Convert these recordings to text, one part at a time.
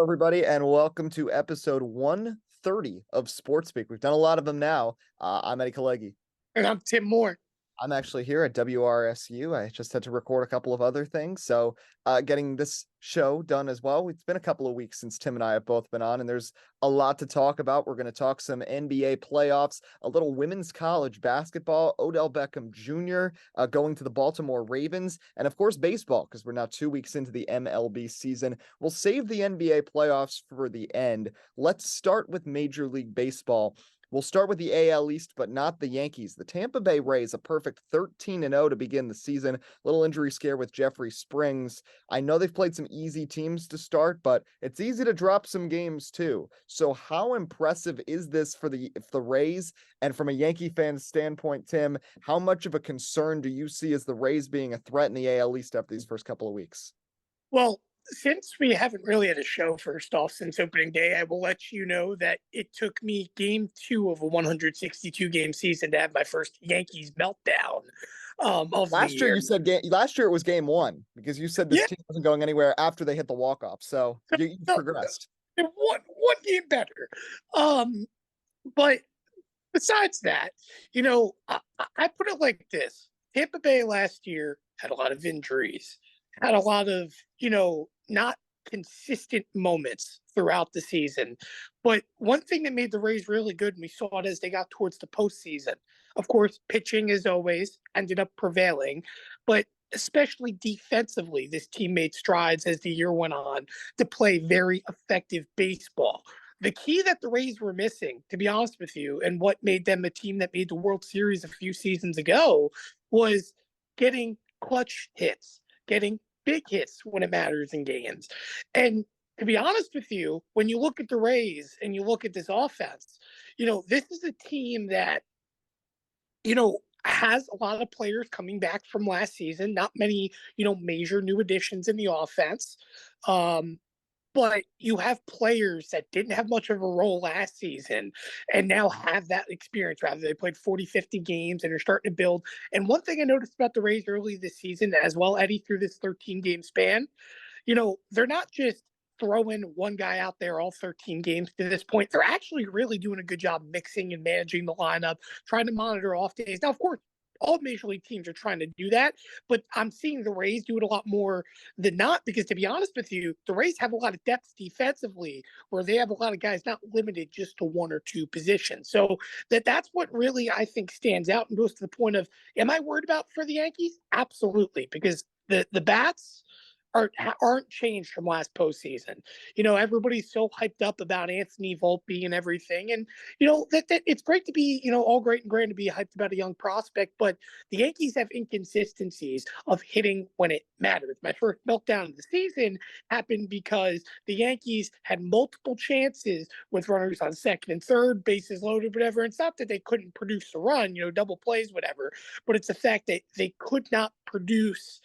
everybody, and welcome to episode 130 of Sports Speak. We've done a lot of them now. I'm Eddie Kalegi. And I'm Tim Moore. I'm actually here at WRSU. I just had to record a couple of other things, so getting this show done as well. It's been a couple of weeks since Tim and I have both been on, and there's a lot to talk about. We're going to talk some NBA playoffs, a little women's college basketball, Odell Beckham Jr. Going to the Baltimore Ravens, and of course baseball, because we're now 2 weeks into the MLB season. We'll save the NBA playoffs for the end. Let's start with Major League Baseball. We'll start with the AL East, but not the Yankees. The Tampa Bay Rays, a perfect 13-0 to begin the season. Little injury scare with Jeffrey Springs. I know they've played some easy teams to start, but it's easy to drop some games too. So how impressive is this for the Rays? And from a Yankee fan standpoint, Tim, how much of a concern do you see as the Rays being a threat in the AL East after these first couple of weeks? Well, since we haven't really had a show first off since opening day, I will let you know that it took me game 2 of a 162 game season to have my first Yankees meltdown of the Last year year. you said last year it was game 1 because you said this team wasn't going anywhere after they hit the walk-off. So you progressed. One game better. But besides that, I put it like this. Tampa Bay last year had a lot of injuries, had a lot of, not consistent moments throughout the season. But one thing that made the Rays really good, and we saw it as they got towards the postseason, of course, pitching, as always, ended up prevailing. But especially defensively, this team made strides as the year went on to play very effective baseball. The key that the Rays were missing, to be honest with you, and what made them a team that made the World Series a few seasons ago, was getting clutch hits, getting big hits when it matters in games. And to be honest with you, when you look at the Rays and you look at this offense, this is a team that, has a lot of players coming back from last season, not many, major new additions in the offense. But you have players that didn't have much of a role last season and now have that experience. Rather, they played 40, 50 games and are starting to build. And one thing I noticed about the Rays early this season as well, Eddie, through this 13-game span, they're not just throwing one guy out there all 13 games to this point. They're actually really doing a good job mixing and managing the lineup, trying to monitor off days. Now, of course, all major league teams are trying to do that, but I'm seeing the Rays do it a lot more than not because, to be honest with you, the Rays have a lot of depth defensively where they have a lot of guys not limited just to one or two positions. So that's what really I think stands out and goes to the point of, am I worried about for the Yankees? Absolutely, because the bats aren't changed from last postseason. Everybody's so hyped up about Anthony Volpe and everything. And, that it's great to be, all great and grand to be hyped about a young prospect, but the Yankees have inconsistencies of hitting when it matters. My first meltdown of the season happened because the Yankees had multiple chances with runners on second and third, bases loaded, whatever. It's not that they couldn't produce a run, double plays, whatever, but it's the fact that they could not produce,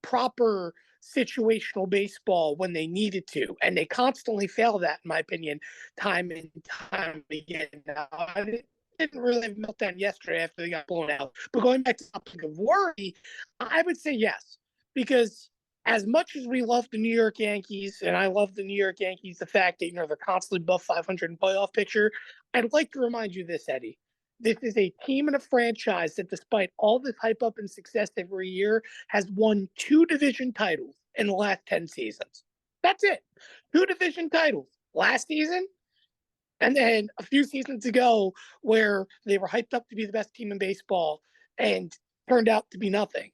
proper situational baseball when they needed to. And they constantly fail that, in my opinion, time and time again. Now, I didn't really have a meltdown yesterday after they got blown out. But going back to the topic of worry, I would say yes. Because as much as we love the New York Yankees, and I love the New York Yankees, the fact that, they're constantly above 500 in playoff picture, I'd like to remind you this, Eddie. This is a team and a franchise that, despite all this hype up and success every year, has won 2 division titles in the last 10 seasons. That's it. 2 division titles last season, and then a few seasons ago where they were hyped up to be the best team in baseball and turned out to be nothing.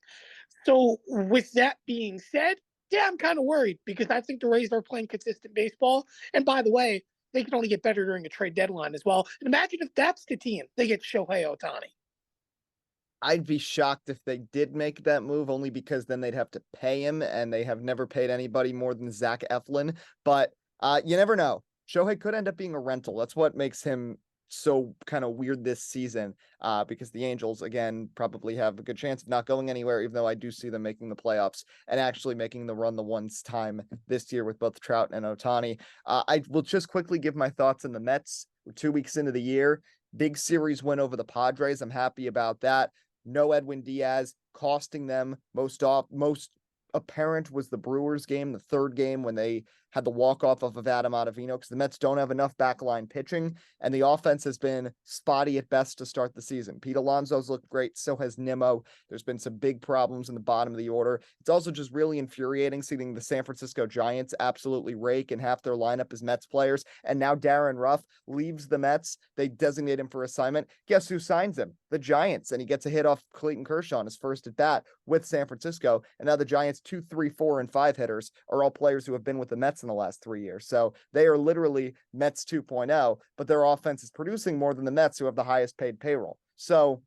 So with that being said, yeah, I'm kind of worried because I think the Rays are playing consistent baseball. And by the way, they can only get better during a trade deadline as well. And imagine if that's the team they get Shohei Ohtani. I'd be shocked if they did make that move, only because then they'd have to pay him, and they have never paid anybody more than Zach Eflin. But you never know. Shohei could end up being a rental. That's what makes him so kind of weird this season, because the Angels, again, probably have a good chance of not going anywhere, even though I do see them making the playoffs and actually making the run the once time this year with both Trout and Ohtani. I will just quickly give my thoughts on the Mets. We're 2 weeks into the year. Big series win over the Padres. I'm happy about that. No Edwin Diaz, costing them most apparent was the Brewers game, the third game when they had the walk-off of Adam Ottavino because the Mets don't have enough backline pitching, and the offense has been spotty at best to start the season. Pete Alonso's looked great, so has Nimmo. There's been some big problems in the bottom of the order. It's also just really infuriating seeing the San Francisco Giants absolutely rake and half their lineup is Mets players, and now Darren Ruff leaves the Mets. They designate him for assignment. Guess who signs him? The Giants, and he gets a hit off Clayton Kershaw on his first at bat with San Francisco. And now the Giants 2, 3, 4, and 5 hitters are all players who have been with the Mets in the last 3 years. So they are literally Mets 2.0, but their offense is producing more than the Mets, who have the highest paid payroll. So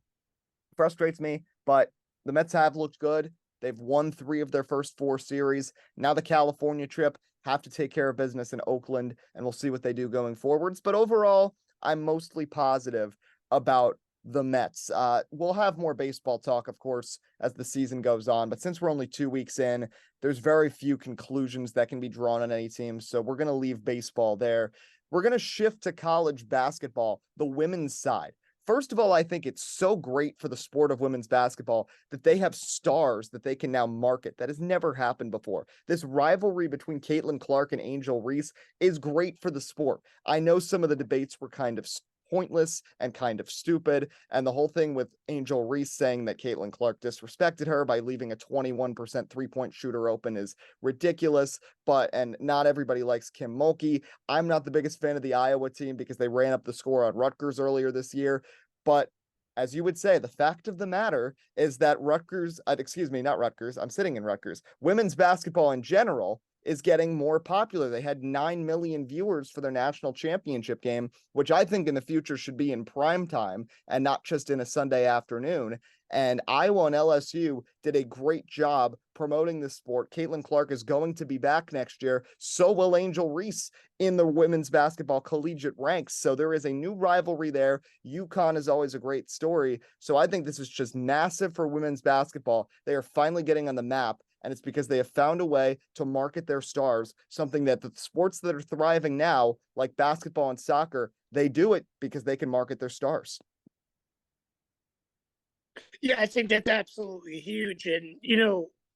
frustrates me, but the Mets have looked good. They've won 3 of their first 4 series. Now the California trip, have to take care of business in Oakland, and we'll see what they do going forwards. But overall, I'm mostly positive about the Mets. We'll have more baseball talk, of course, as the season goes on. But since we're only 2 weeks in, there's very few conclusions that can be drawn on any team. So we're going to leave baseball there. We're going to shift to college basketball, the women's side. First of all, I think it's so great for the sport of women's basketball that they have stars that they can now market. That has never happened before. This rivalry between Caitlin Clark and Angel Reese is great for the sport. I know some of the debates were kind of pointless and kind of stupid, and the whole thing with Angel Reese saying that Caitlin Clark disrespected her by leaving a 21% three-point shooter open is ridiculous. And not everybody likes Kim Mulkey. I'm not the biggest fan of the Iowa team because they ran up the score on Rutgers earlier this year, but as you would say, the fact of the matter is that not Rutgers, I'm sitting in Rutgers. Women's basketball in general is getting more popular. They had 9 million viewers for their national championship game, which I think in the future should be in prime time and not just in a Sunday afternoon. And Iowa and LSU did a great job promoting the sport. Caitlin Clark is going to be back next year. So will Angel Reese in the women's basketball collegiate ranks. So there is a new rivalry there. UConn is always a great story. So I think this is just massive for women's basketball. They are finally getting on the map. And it's because they have found a way to market their stars, something that the sports that are thriving now, like basketball and soccer, they do it because they can market their stars. Yeah, I think that's absolutely huge. And,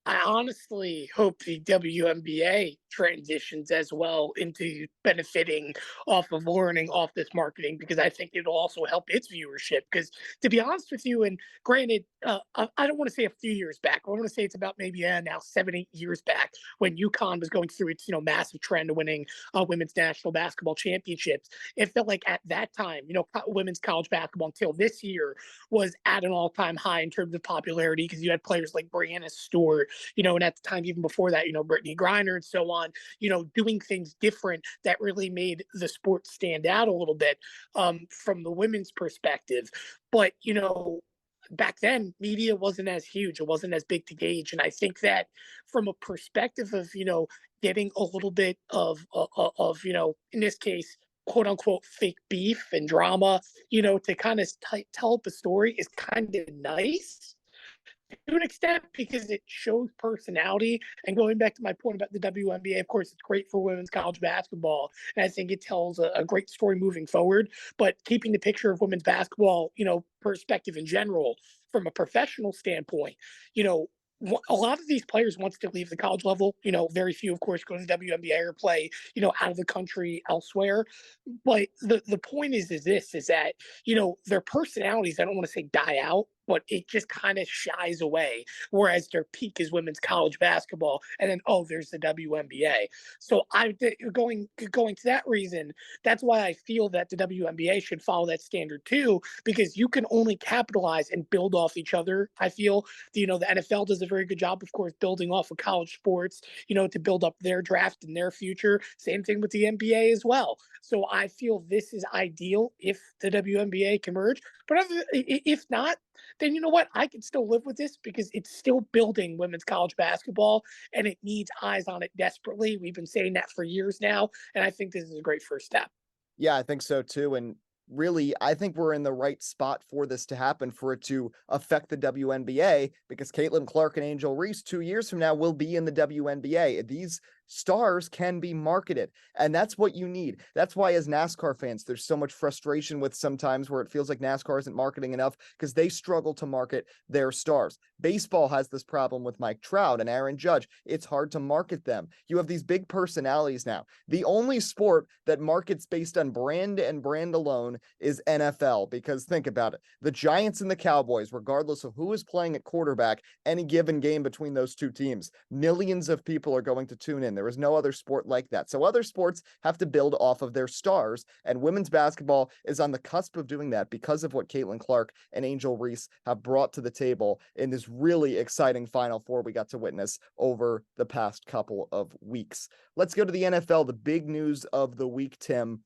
I honestly hope the WNBA transitions as well into benefiting off of learning off this marketing, because I think it'll also help its viewership. Because to be honest with you, and granted, I don't want to say a few years back. I want to say it's about maybe now 7-8 years back when UConn was going through its massive trend of winning women's national basketball championships. It felt like at that time, women's college basketball until this year was at an all-time high in terms of popularity, because you had players like Brianna Stewart, and at the time, even before that, Brittany Griner and so on, doing things different that really made the sport stand out a little bit from the women's perspective. But, back then, media wasn't as huge. It wasn't as big to gauge. And I think that from a perspective of, getting a little bit of in this case, quote unquote, fake beef and drama, to kind of tell up a story is kind of nice to an extent, because it shows personality. And going back to my point about the WNBA, of course, it's great for women's college basketball, and I think it tells a great story moving forward. But keeping the picture of women's basketball, perspective in general, from a professional standpoint, a lot of these players wants to leave the college level. Very few, of course, go to the WNBA or play, out of the country elsewhere. But the point is that, their personalities, I don't want to say die out, but it just kind of shies away. Whereas their peak is women's college basketball, and then there's the WNBA. So going to that reason, that's why I feel that the WNBA should follow that standard too, because you can only capitalize and build off each other. I feel the NFL does a very good job, of course, building off of college sports, to build up their draft and their future. Same thing with the NBA as well. So I feel this is ideal if the WNBA can merge. But if not, then you know what? I can still live with this, because it's still building women's college basketball, and it needs eyes on it desperately. We've been saying that for years now, and I think this is a great first step. Yeah, I think so too. And really, I think we're in the right spot for this to happen, for it to affect the WNBA, because Caitlin Clark and Angel Reese 2 years from now will be in the WNBA. These stars can be marketed. And that's what you need. That's why, as NASCAR fans, there's so much frustration with sometimes where it feels like NASCAR isn't marketing enough because they struggle to market their stars. Baseball has this problem with Mike Trout and Aaron Judge. It's hard to market them. You have these big personalities now. The only sport that markets based on brand and brand alone is NFL, because think about it. The Giants and the Cowboys, regardless of who is playing at quarterback, any given game between those two teams, millions of people are going to tune in. There is no other sport like that. So other sports have to build off of their stars, and women's basketball is on the cusp of doing that because of what Caitlin Clark and Angel Reese have brought to the table in this really exciting Final Four we got to witness over the past couple of weeks. Let's go to the NFL, the big news of the week, Tim.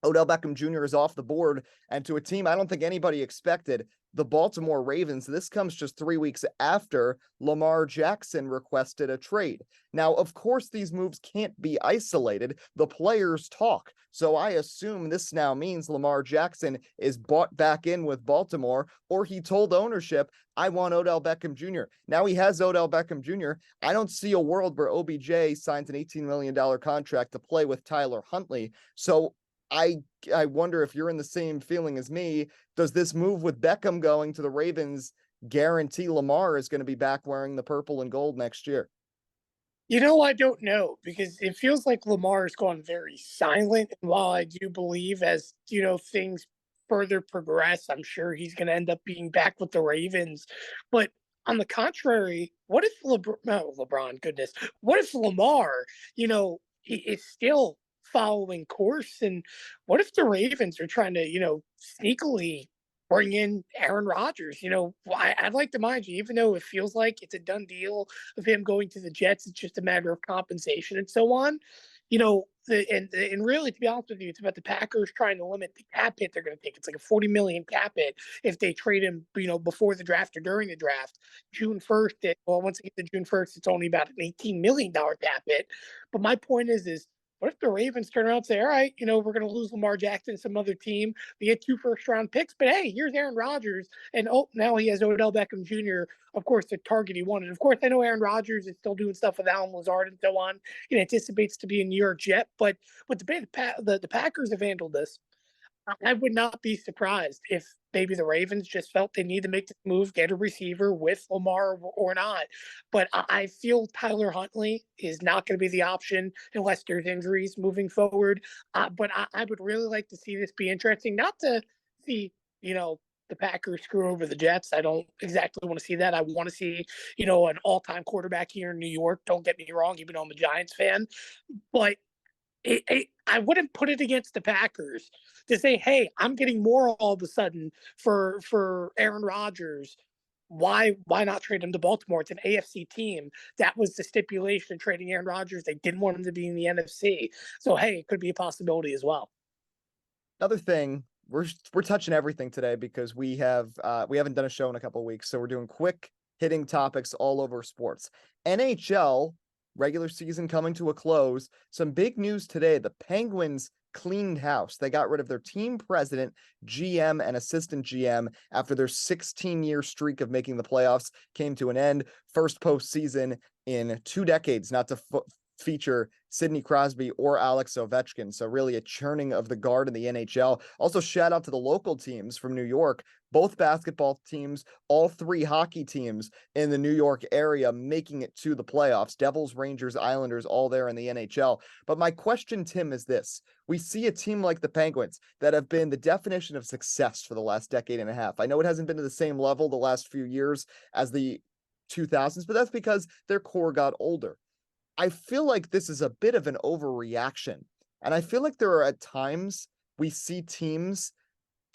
Odell Beckham Jr. is off the board, and to a team I don't think anybody expected, the Baltimore Ravens. This comes just 3 weeks after Lamar Jackson requested a trade. Now, of course, these moves can't be isolated. The players talk. So I assume this now means Lamar Jackson is bought back in with Baltimore, or he told ownership, I want Odell Beckham Jr. Now he has Odell Beckham Jr. I don't see a world where OBJ signs an $18 million contract to play with Tyler Huntley. So I wonder if you're in the same feeling as me. Does this move with Beckham going to the Ravens guarantee Lamar is going to be back wearing the purple and gold next year? I don't know, because it feels like Lamar has gone very silent. And while I do believe, as things further progress, I'm sure he's going to end up being back with the Ravens. But on the contrary, what if LeBron, goodness, what if Lamar, he is still following course? And what if the Ravens are trying to, sneakily bring in Aaron Rodgers? I'd like to mind you, even though it feels like it's a done deal of him going to the Jets, it's just a matter of compensation and so on. And really, to be honest with you, it's about the Packers trying to limit the cap hit they're going to take. It's like a 40 million cap hit if they trade him, before the draft or during the draft. June 1st, once they get to June 1st, it's only about an $18 million cap hit. But my point is what if the Ravens turn around and say, all right, we're going to lose Lamar Jackson to some other team. We get 2 first-round picks, but hey, here's Aaron Rodgers. And now he has Odell Beckham Jr., of course, the target he wanted. Of course, I know Aaron Rodgers is still doing stuff with Alan Lazard and so on. He anticipates to be a New York Jet. But with the Packers have handled this, I would not be surprised if maybe the Ravens just felt they need to make this move, get a receiver with Lamar or not. But I feel Tyler Huntley is not going to be the option unless there's injuries moving forward. But I would really like to see this be interesting, not to see, the Packers screw over the Jets. I don't exactly want to see that. I want to see, an all-time quarterback here in New York. Don't get me wrong, even though I'm a Giants fan. But I wouldn't put it against the Packers to say, hey, I'm getting more all of a sudden for Aaron Rodgers. Why not trade him to Baltimore? It's an AFC team. That was the stipulation of trading Aaron Rodgers. They didn't want him to be in the NFC. So, hey, it could be a possibility as well. Another thing, we're touching everything today because we haven't done a show in a couple of weeks, so we're doing quick hitting topics all over sports. NHL regular season coming to a close. Some big news today. The Penguins cleaned house. They got rid of their team president, GM, and assistant GM after their 16-year streak of making the playoffs came to an end. First postseason in 2 decades not to feature Sidney Crosby or Alex Ovechkin. So really a churning of the guard in the NHL. Also, shout out to the local teams from New York, both basketball teams, all 3 hockey teams in the New York area making it to the playoffs. Devils, Rangers, Islanders, all there in the NHL. But my question, Tim, is this. We see a team like the Penguins that have been the definition of success for the last decade and a half. I know it hasn't been to the same level the last few years as the 2000s, but that's because their core got older. I feel like this is a bit of an overreaction. And I feel like there are at times we see teams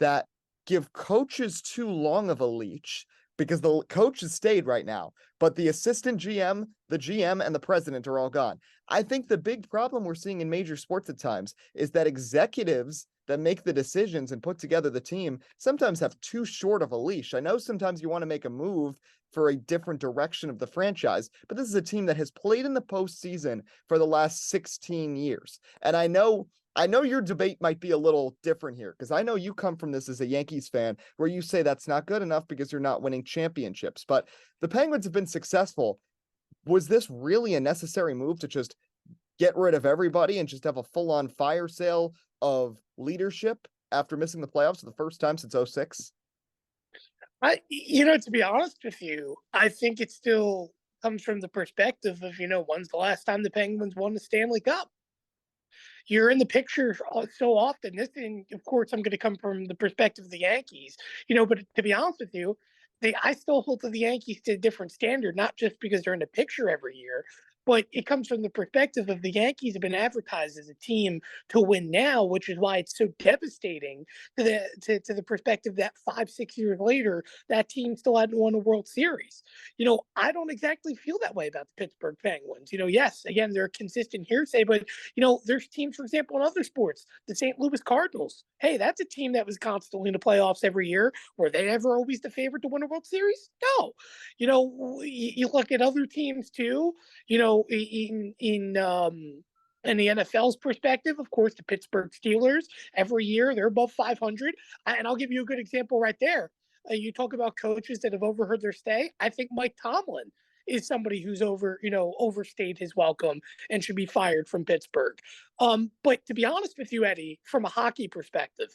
that give coaches too long of a leash because the coach has stayed right now, but the assistant GM, the GM, and the president are all gone. I think the big problem we're seeing in major sports at times is that executives that make the decisions and put together the team sometimes have too short of a leash. I know sometimes you want to make a move for a different direction of the franchise, but this is a team that has played in the postseason for the last 16 years. And I know your debate might be a little different here because I know you come from this as a Yankees fan where you say that's not good enough because you're not winning championships, but the Penguins have been successful. Was this really a necessary move to just get rid of everybody and just have a full-on fire sale of leadership after missing the playoffs for the first time since '06? To be honest with you, I think it still comes from the perspective of, when's the last time the Penguins won the Stanley Cup? You're in the picture so often. This thing, of course, I'm going to come from the perspective of the Yankees, but to be honest with you, I still hold to the Yankees to a different standard, not just because they're in the picture every year, but it comes from the perspective of the Yankees have been advertised as a team to win now, which is why it's so devastating to the perspective that 5, 6 years later, that team still hadn't won a World Series. I don't exactly feel that way about the Pittsburgh Penguins. Yes, again, they're a consistent hearsay, but there's teams, for example, in other sports, the St. Louis Cardinals. Hey, that's a team that was constantly in the playoffs every year. Were they ever always the favorite to win a World Series? No. You look at other teams too. In the NFL's perspective, of course, the Pittsburgh Steelers every year they're above 500, and I'll give you a good example right there. You talk about coaches that have overheard their stay. I think Mike Tomlin is somebody who's overstayed his welcome and should be fired from Pittsburgh. But to be honest with you, Eddie, from a hockey perspective,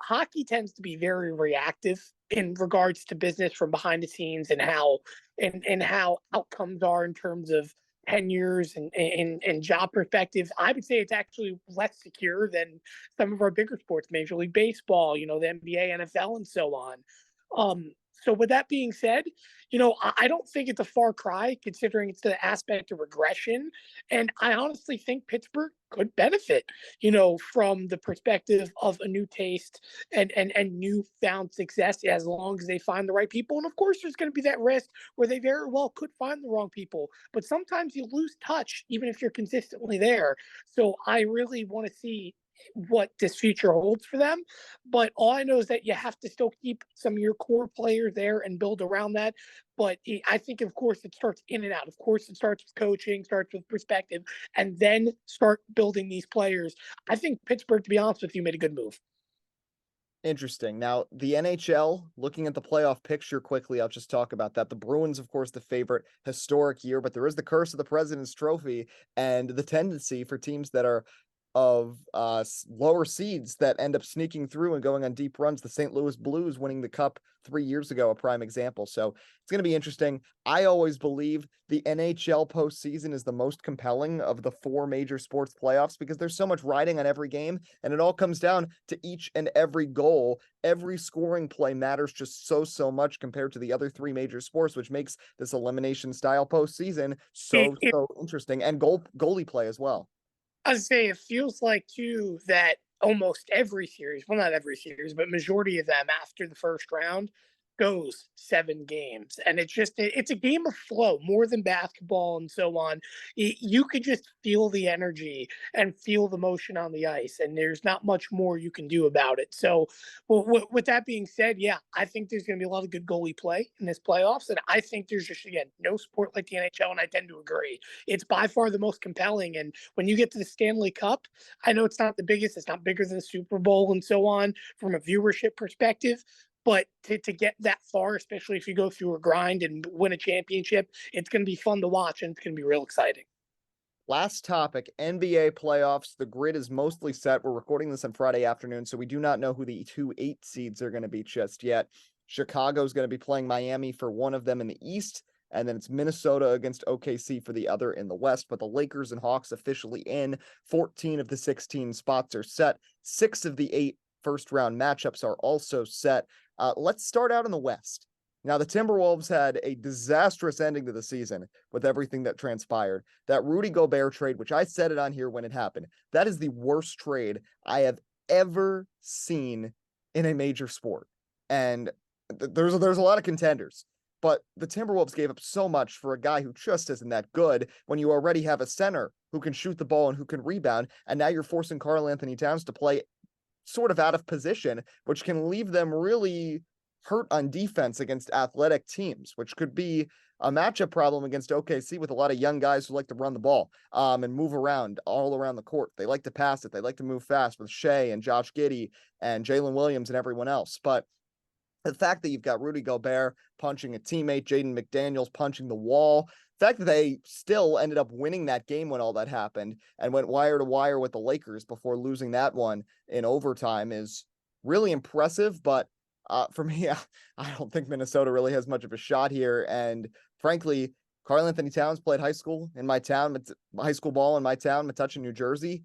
hockey tends to be very reactive in regards to business from behind the scenes and how outcomes are in terms of tenures and job perspectives. I would say it's actually less secure than some of our bigger sports, Major League Baseball, the NBA, NFL, and so on. So with that being said, I don't think it's a far cry considering it's the aspect of regression. And I honestly think Pittsburgh could benefit, from the perspective of a new taste and newfound success as long as they find the right people. And of course, there's going to be that risk where they very well could find the wrong people. But sometimes you lose touch, even if you're consistently there. So I really want to see what this future holds for them. But all I know is that you have to still keep some of your core players there and build around that. But I think, of course, it starts in and out. Of course, it starts with coaching, starts with perspective, and then start building these players. I think Pittsburgh, to be honest with you, made a good move. Interesting. Now, the NHL, looking at the playoff picture quickly, I'll just talk about that. The Bruins, of course, the favorite historic year, but there is the curse of the President's Trophy and the tendency for teams that are of lower seeds that end up sneaking through and going on deep runs. The St. Louis Blues winning the cup 3 years ago, a prime example. So it's going to be interesting. I always believe the NHL postseason is the most compelling of the four major sports playoffs because there's so much riding on every game, and it all comes down to each and every goal. Every scoring play matters just so much compared to the other three major sports, which makes this elimination style postseason It, it so interesting, and goalie play as well. I say it feels like too that almost every series, well, not every series, but majority of them after the first round goes 7 games, and it's a game of flow more than basketball and so on. You could just feel the energy and feel the motion on the ice, and there's not much more you can do about it. So, with that being said, yeah, I think there's going to be a lot of good goalie play in this playoffs, and I think there's just again no sport like the NHL, and I tend to agree. It's by far the most compelling, and when you get to the Stanley Cup, I know it's not the biggest, it's not bigger than the Super Bowl and so on from a viewership perspective, but to get that far, especially if you go through a grind and win a championship, it's going to be fun to watch and it's going to be real exciting. Last topic, NBA playoffs. The grid is mostly set. We're recording this on Friday afternoon, so we do not know who the 2 8 seeds are going to be just yet. Chicago's going to be playing Miami for one of them in the East, and then it's Minnesota against OKC for the other in the West. But the Lakers and Hawks officially in. 14 of the 16 spots are set. 6 of the 8 first round matchups are also set. Let's start out in the West. Now, the Timberwolves had a disastrous ending to the season with everything that transpired. That Rudy Gobert trade, which I said it on here when it happened, that is the worst trade I have ever seen in a major sport. And there's a lot of contenders, but the Timberwolves gave up so much for a guy who just isn't that good when you already have a center who can shoot the ball and who can rebound. And now you're forcing Karl Anthony Towns to play sort of out of position, which can leave them really hurt on defense against athletic teams, which could be a matchup problem against OKC with a lot of young guys who like to run the ball and move around all around the court. They like to pass it. They like to move fast with Shea and Josh Giddey and Jalen Williams and everyone else. But The fact that you've got Rudy Gobert punching a teammate, Jaden McDaniels punching the wall, the fact that they still ended up winning that game when all that happened and went wire to wire with the Lakers before losing that one in overtime is really impressive. But for me, I don't think Minnesota really has much of a shot here. And frankly, Karl Anthony Towns played high school in my town, high school ball in my town, Metuchen, New Jersey.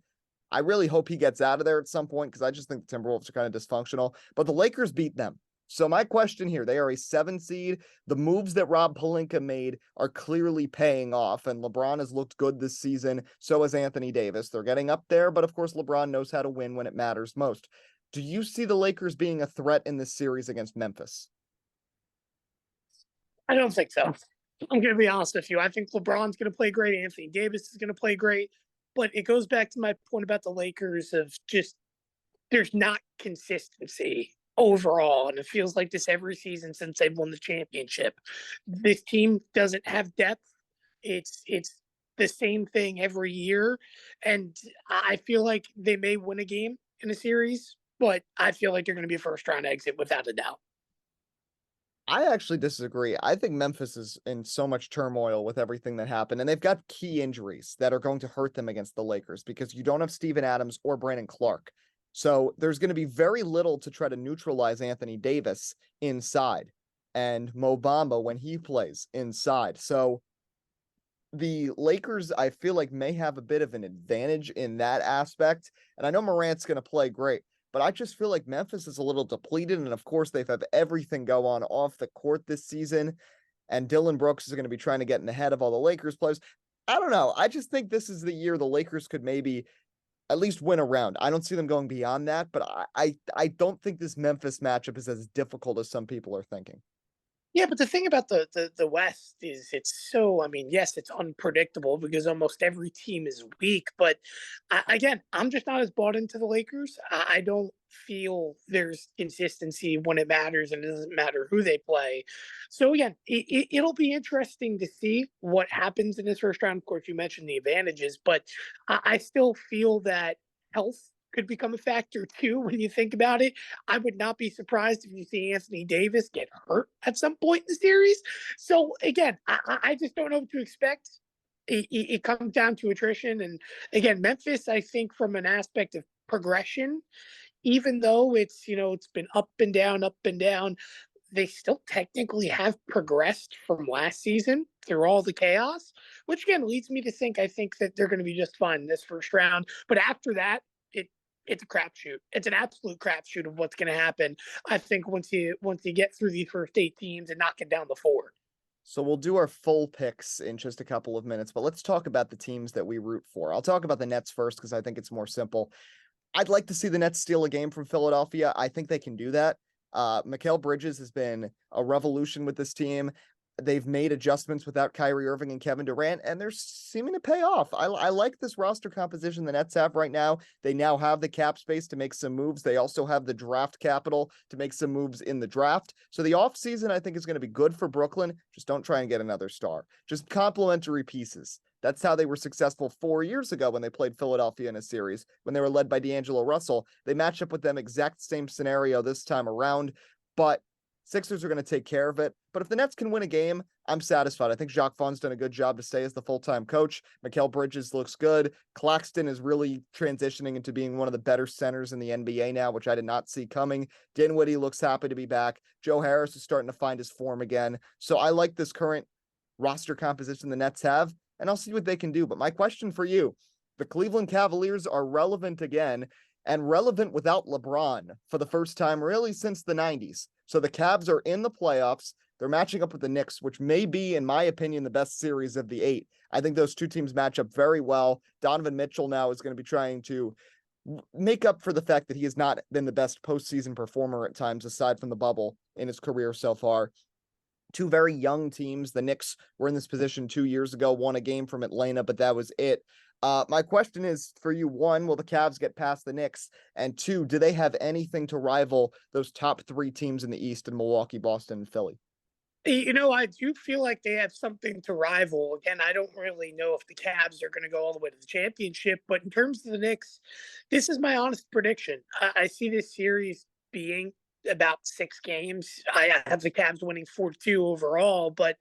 I really hope he gets out of there at some point because I just think the Timberwolves are kind of dysfunctional. But the Lakers beat them. So my question here, they are a 7 seed. The moves that Rob Pelinka made are clearly paying off, and LeBron has looked good this season. So has Anthony Davis. They're getting up there, but of course LeBron knows how to win when it matters most. Do you see the Lakers being a threat in this series against Memphis? I don't think so. I'm going to be honest with you. I think LeBron's going to play great. Anthony Davis is going to play great. But it goes back to my point about the Lakers of just there's not consistency overall. And it feels like this every season since they've won the championship. This team doesn't have depth. It's the same thing every year. And I feel like they may win a game in a series, but I feel like they're going to be a first round exit without a doubt. I actually disagree. I think Memphis is in so much turmoil with everything that happened, and they've got key injuries that are going to hurt them against the Lakers because you don't have Steven Adams or Brandon Clark. So there's going to be very little to try to neutralize Anthony Davis inside and Mo Bamba when he plays inside. So the Lakers, I feel like, may have a bit of an advantage in that aspect. And I know Morant's going to play great, but I just feel like Memphis is a little depleted. And of course, they've had everything go on off the court this season. And Dylan Brooks is going to be trying to get in ahead of all the Lakers players. I don't know. I just think this is the year the Lakers could maybe at least win a round. I don't see them going beyond that, but I don't think this Memphis matchup is as difficult as some people are thinking. Yeah, but the thing about the West is it's so, I mean, yes, it's unpredictable because almost every team is weak. But again, I'm just not as bought into the Lakers. I don't feel there's consistency when it matters, and it doesn't matter who they play. So again, it'll be interesting to see what happens in this first round. Of course, you mentioned the advantages, but I still feel that health could become a factor too when you think about it. I would not be surprised if you see Anthony Davis get hurt at some point in the series. So again, I just don't know what to expect. It comes down to attrition, and again, Memphis, I think from an aspect of progression, even though it's been up and down, they still technically have progressed from last season through all the chaos, which again leads me to think I think that they're going to be just fine in this first round. But after that, it's a crapshoot. It's an absolute crapshoot of what's going to happen. I think once you get through these first 8 teams and knock it down to 4. So we'll do our full picks in just a couple of minutes, but let's talk about the teams that we root for. I'll talk about the Nets first because I think it's more simple. I'd like to see the Nets steal a game from Philadelphia. I think they can do that. Mikal Bridges has been a revolution with this team. They've made adjustments without Kyrie Irving and Kevin Durant, and they're seeming to pay off. I like this roster composition the Nets have right now. They now have the cap space to make some moves. They also have the draft capital to make some moves in the draft. So the offseason, I think, is going to be good for Brooklyn. Just don't try and get another star. Just complementary pieces. That's how they were successful 4 years ago when they played Philadelphia in a series, when they were led by D'Angelo Russell. They match up with them exact same scenario this time around, but Sixers are going to take care of it. But if the Nets can win a game, I'm satisfied. I think Jacques Vaughn's done a good job to stay as the full-time coach. Mikal Bridges looks good. Claxton is really transitioning into being one of the better centers in the NBA now, which I did not see coming. Dinwiddie looks happy to be back. Joe Harris is starting to find his form again. So I like this current roster composition the Nets have, and I'll see what they can do. But my question for you, the Cleveland Cavaliers are relevant again, and relevant without LeBron for the first time really since the 90s. So the Cavs are in the playoffs. They're matching up with the Knicks, which may be, in my opinion, the best series of the 8. I think those two teams match up very well. Donovan Mitchell now is going to be trying to make up for the fact that he has not been the best postseason performer at times, aside from the bubble in his career so far. Two very young teams. The Knicks were in this position 2 years ago, won a game from Atlanta, but that was it. My question is for you: one, will the Cavs get past the Knicks? And two, do they have anything to rival those top 3 teams in the East in Milwaukee, Boston, and Philly? I do feel like they have something to rival. Again, I don't really know if the Cavs are going to go all the way to the championship, but in terms of the Knicks, this is my honest prediction. I see this series being about 6 games. I have the Cavs winning 4-2 overall, but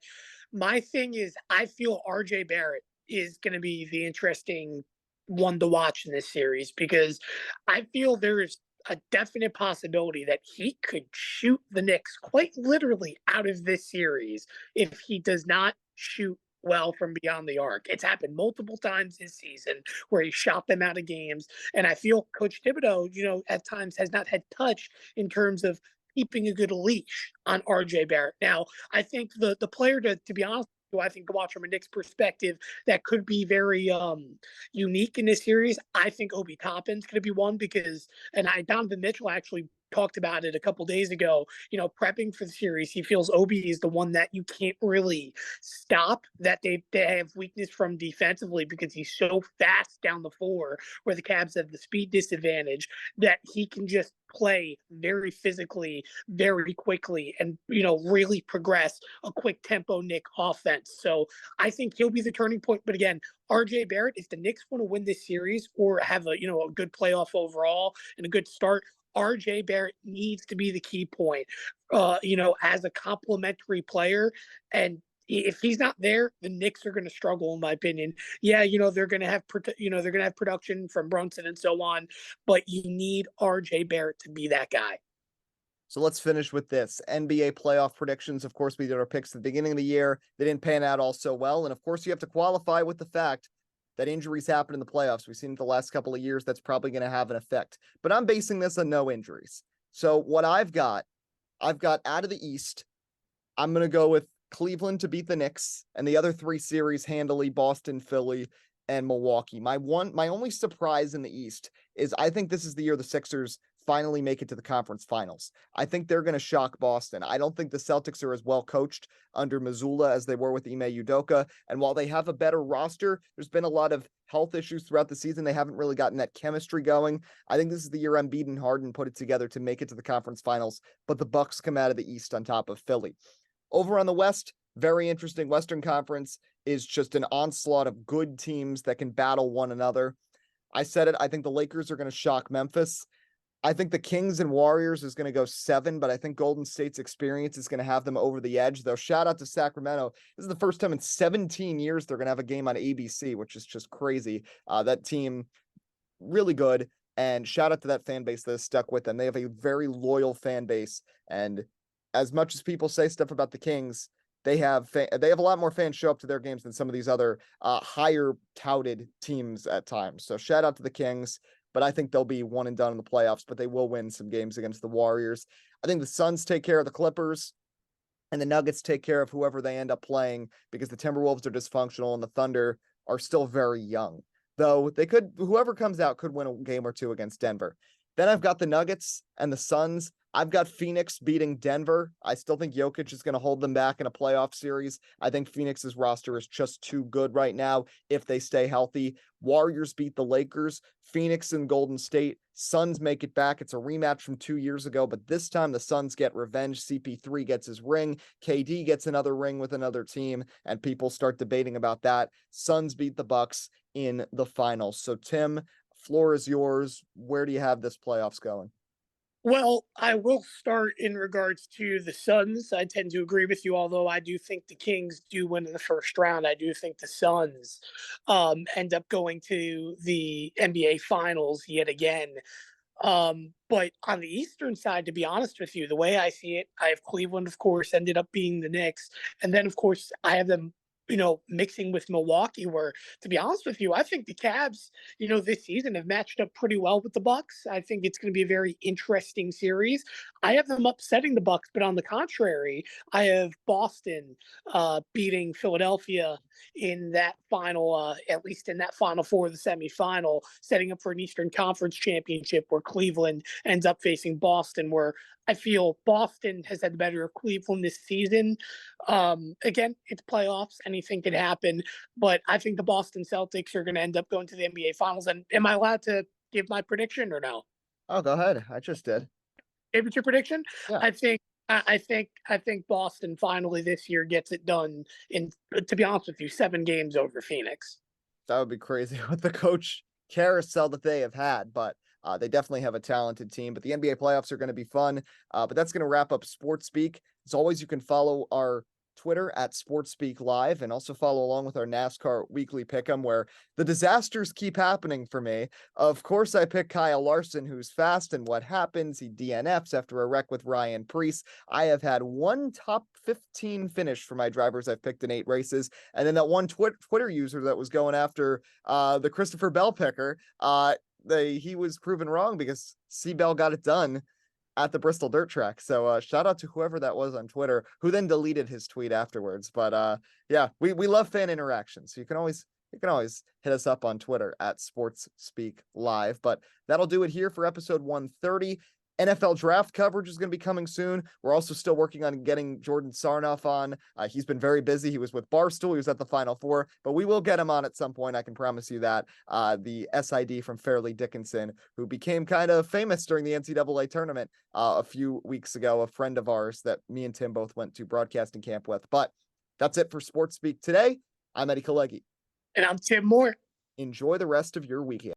my thing is I feel RJ Barrett is going to be the interesting one to watch in this series because I feel there is a definite possibility that he could shoot the Knicks quite literally out of this series if he does not shoot well from beyond the arc. It's happened multiple times this season where he shot them out of games. And I feel Coach Thibodeau, at times has not had touch in terms of keeping a good leash on RJ Barrett. Now, I think the player to be honest, who I think to watch from a Knicks perspective that could be very unique in this series. I think Obi Toppin's going to be one because, and Donovan Mitchell actually talked about it a couple days ago, prepping for the series. He feels Obi is the one that you can't really stop, that they have weakness from defensively because he's so fast down the floor where the Cavs have the speed disadvantage that he can just play very physically, very quickly, and really progress a quick tempo Nick offense. So I think he'll be the turning point. But again, RJ Barrett, if the Knicks want to win this series or have a good playoff overall and a good start, RJ Barrett needs to be the key point, as a complementary player. And if he's not there, the Knicks are going to struggle, in my opinion. Yeah, they're going to have, they're going to have production from Brunson and so on, but you need RJ Barrett to be that guy. So let's finish with this. NBA playoff predictions. Of course, we did our picks at the beginning of the year. They didn't pan out all so well. And of course, you have to qualify with the fact that injuries happen in the playoffs. We've seen it the last couple of years. That's probably going to have an effect. But I'm basing this on no injuries. So what I've got out of the East, I'm going to go with Cleveland to beat the Knicks, and the other 3 series handily: Boston, Philly, and Milwaukee. My only surprise in the East is I think this is the year the Sixers finally make it to the conference finals. I think they're going to shock Boston. I don't think the Celtics are as well coached under Mazzulla as they were with Ime Udoka. And while they have a better roster, there's been a lot of health issues throughout the season. They haven't really gotten that chemistry going. I think this is the year Embiid and Harden put it together to make it to the conference finals, but the Bucks come out of the East on top of Philly. Over on the West, very interesting. Western Conference is just an onslaught of good teams that can battle one another. I said it. I think the Lakers are going to shock Memphis. I think the Kings and Warriors is going to go 7, but I think Golden State's experience is going to have them over the edge. Though, shout out to Sacramento. This is the first time in 17 years they're going to have a game on ABC, which is just crazy. That team, really good. And shout out to that fan base that has stuck with them. They have a very loyal fan base. And as much as people say stuff about the Kings, they have a lot more fans show up to their games than some of these other higher touted teams at times. So shout out to the Kings. But I think they'll be one and done in the playoffs, but they will win some games against the Warriors. I think the Suns take care of the Clippers, and the Nuggets take care of whoever they end up playing because the Timberwolves are dysfunctional and the Thunder are still very young. Though whoever comes out could win a game or 2 against Denver. Then I've got the Nuggets and the Suns. I've got Phoenix beating Denver. I still think Jokic is going to hold them back in a playoff series. I think Phoenix's roster is just too good right now if they stay healthy. Warriors beat the Lakers. Phoenix and Golden State. Suns make it back. It's a rematch from 2 years ago, but this time the Suns get revenge. CP3 gets his ring. KD gets another ring with another team, and people start debating about that. Suns beat the Bucks in the finals. So, Tim, floor is yours. Where do you have this playoffs going? Well, I will start in regards to the Suns. I tend to agree with you, although I do think the Kings do win in the first round. I do think the Suns end up going to the NBA Finals yet again. But on the Eastern side, to be honest with you, the way I see it, I have Cleveland, of course, ended up being the Knicks. And then, of course, I have them mixing with Milwaukee, where, to be honest with you, I think the Cavs, this season have matched up pretty well with the Bucks. I think it's going to be a very interesting series. I have them upsetting the Bucks, but on the contrary, I have Boston beating Philadelphia in that final, at least in that Final Four, the semifinal, setting up for an Eastern Conference championship where Cleveland ends up facing Boston, where I feel Boston has had the better of Cleveland this season. Again, it's playoffs. Anything can happen. But I think the Boston Celtics are going to end up going to the NBA Finals. And am I allowed to give my prediction or no? Oh, go ahead. I just did. Give it your prediction? Yeah. I think Boston finally this year gets it done in, to be honest with you, 7 games over Phoenix. That would be crazy with the coach carousel that they have had. But They definitely have a talented team, but the NBA playoffs are going to be fun. But that's going to wrap up Sports Speak. As always, you can follow our Twitter at Sports Speak Live, and also follow along with our NASCAR weekly pick'em, where the disasters keep happening for me. Of course, I pick Kyle Larson, who's fast, and what happens? He DNFs after a wreck with Ryan Preece. I have had one top 15 finish for my drivers I've picked in 8 races, and then that one Twitter user that was going after the Christopher Bell picker, he was proven wrong because C Bell got it done at the Bristol dirt track. So shout out to whoever that was on Twitter, who then deleted his tweet afterwards. But yeah, we love fan interaction. So you can always hit us up on Twitter at Sports Speak Live. But that'll do it here for episode 130. NFL draft coverage is going to be coming soon. We're also still working on getting Jordan Sarnoff on. He's been very busy. He was with Barstool. He was at the Final Four, but we will get him on at some point. I can promise you that. The SID from Fairleigh Dickinson, who became kind of famous during the NCAA tournament a few weeks ago, a friend of ours that me and Tim both went to broadcasting camp with. But that's it for Sports Speak today. I'm Eddie Kalegi. And I'm Tim Moore. Enjoy the rest of your weekend.